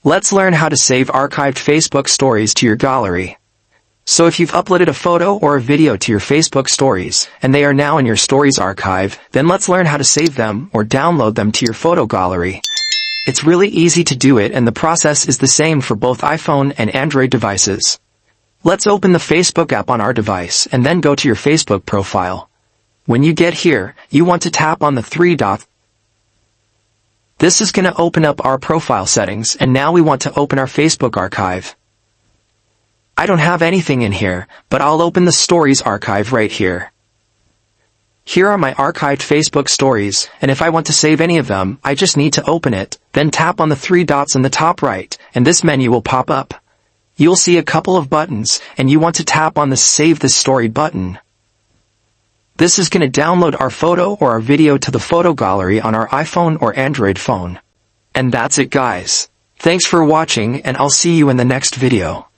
Let's learn how to save archived Facebook stories to your gallery. So if you've uploaded a photo or a video to your Facebook stories, and they are now in your stories archive, then let's learn how to save them or download them to your photo gallery. It's really easy to do it, and the process is the same for both iPhone and Android devices. Let's open the Facebook app on our device and then go to your Facebook profile. When you get here, you want to tap on the three dots. This is going to open up our profile settings, and now we want to open our Facebook archive. I don't have anything in here, but I'll open the Stories archive right here. Here are my archived Facebook stories, and if I want to save any of them, I just need to open it, then tap on the three dots in the top right, and this menu will pop up. You'll see a couple of buttons, and you want to tap on the Save This Story button. This is going to download our photo or our video to the photo gallery on our iPhone or Android phone. And that's it, guys. Thanks for watching, and I'll see you in the next video.